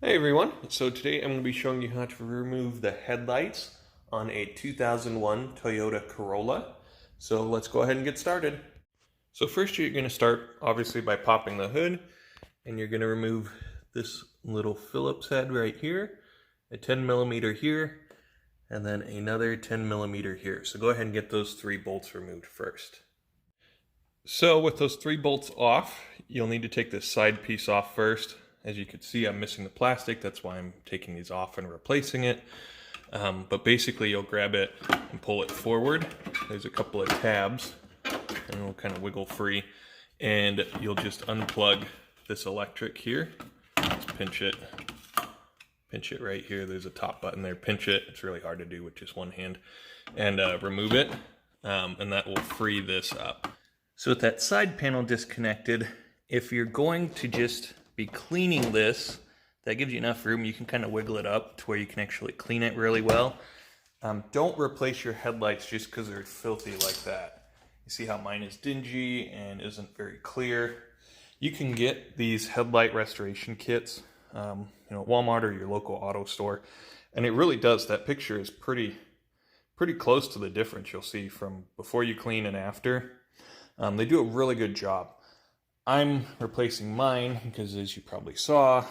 Hey everyone, so today I'm going to be showing you how to remove the headlights on a 2001 Toyota Corolla. So let's go ahead and get started. So first you're going to start obviously by popping the hood, and you're going to remove this little Phillips head right here, a 10 millimeter here, and then another 10 millimeter here. So go ahead and get those 3 bolts removed first. So with those 3 bolts off, you'll need to take this side piece off first. As you can see, I'm missing the plastic. That's why I'm taking these off and replacing it. But basically, you'll grab it and pull it forward. There's a couple of tabs, and it'll kind of wiggle free. And you'll just unplug this electric here. Just pinch it right here. There's a top button there. Pinch it. It's really hard to do with just one hand. And remove it, and that will free this up. So with that side panel disconnected, if you're going to just be cleaning this, that gives you enough room. You can kind of wiggle it up to where you can actually clean it really well. Don't replace your headlights just because they're filthy like that. You see how mine is dingy and isn't very clear. You can get these headlight restoration kits, at Walmart or your local auto store, and it really does. That picture is pretty close to the difference you'll see from before you clean and after. They do a really good job. I'm replacing mine because, as you probably saw,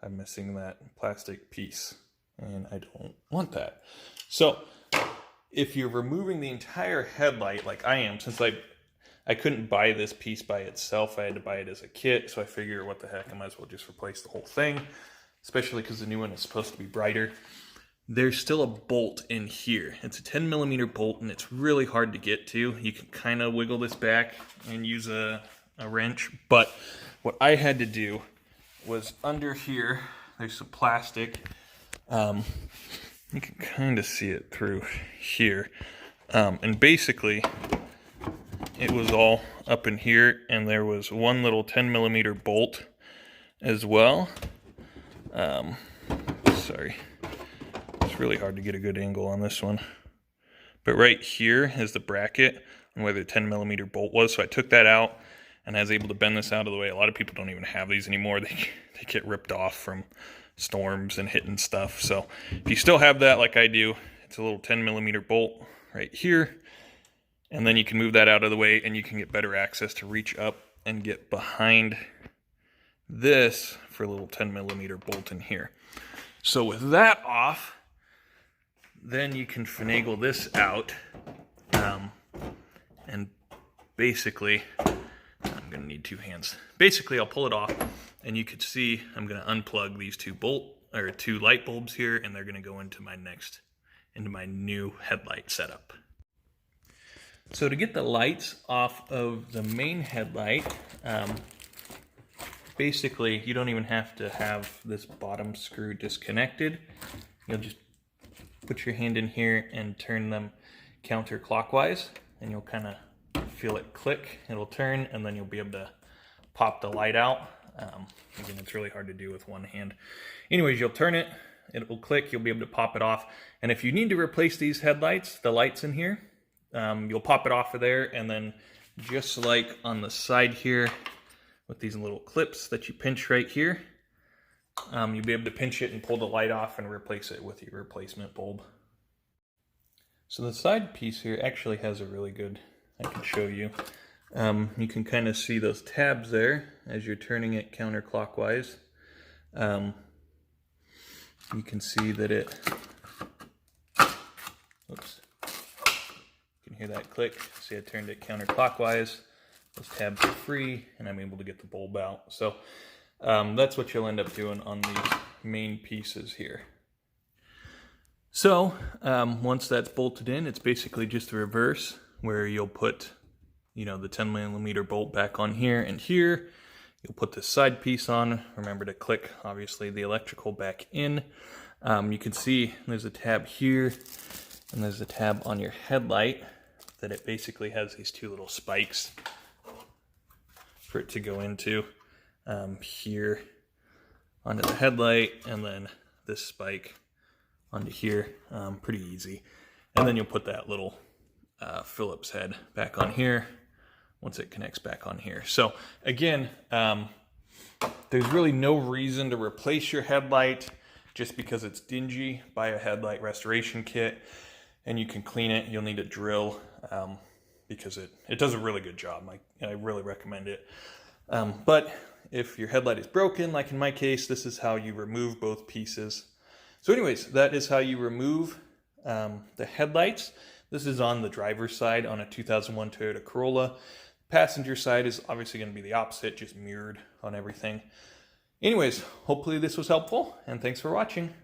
I'm missing that plastic piece, and I don't want that. So if you're removing the entire headlight like I am, since I couldn't buy this piece by itself, I had to buy it as a kit, so I figure what the heck, I might as well just replace the whole thing, especially because the new one is supposed to be brighter. There's still a bolt in here. It's a 10 millimeter bolt, and it's really hard to get to. You can kind of wiggle this back and use a wrench, but what I had to do was under here, there's some plastic. You can kind of see it through here. And basically, it was all up in here, and there was one little 10 millimeter bolt as well. Sorry. It's really hard to get a good angle on this one. But right here is the bracket on where the 10 millimeter bolt was. So I took that out, and I was able to bend this out of the way. A lot of people don't even have these anymore. They get ripped off from storms and hitting stuff. So if you still have that like I do, it's a little 10 millimeter bolt right here. And then you can move that out of the way, and you can get better access to reach up and get behind this for a little 10 millimeter bolt in here. So with that off, then you can finagle this out. And basically, I'm going to need 2 hands. Basically, I'll pull it off, and you could see I'm going to unplug these 2 light bulbs here, and they're going to go into my new headlight setup. So to get the lights off of the main headlight, basically you don't even have to have this bottom screw disconnected. You'll just put your hand in here and turn them counterclockwise, and you'll kind of feel it click. It'll turn, and then you'll be able to pop the light out. Again, it's really hard to do with one hand. Anyways, you'll turn it, it will click, you'll be able to pop it off. And if you need to replace these headlights, the lights in here, you'll pop it off of there, and then just like on the side here with these little clips that you pinch right here, you'll be able to pinch it and pull the light off and replace it with your replacement bulb. So the side piece here actually has a really good, I can show you. You can kind of see those tabs there as you're turning it counterclockwise. You can see that oops, you can hear that click. See, I turned it counterclockwise. Those tabs are free, and I'm able to get the bulb out. So that's what you'll end up doing on these main pieces here. So once that's bolted in, it's basically just the reverse, where you'll put the 10 millimeter bolt back on here and here. You'll put this side piece on. Remember to click, obviously, the electrical back in. You can see there's a tab here, and there's a tab on your headlight that it basically has these 2 little spikes for it to go into here onto the headlight, and then this spike onto here. Pretty easy. And then you'll put that little Phillips head back on here once it connects back on here. So again, There's really no reason to replace your headlight just because it's dingy. Buy a headlight restoration kit and you can clean it. You'll need a drill because it does a really good job. I really recommend it. But if your headlight is broken, like in my case, this is how you remove both pieces. So anyways, that is how you remove the headlights. This is on the driver's side on a 2001 Toyota Corolla. Passenger side is obviously going to be the opposite, just mirrored on everything. Anyways, hopefully this was helpful, and thanks for watching.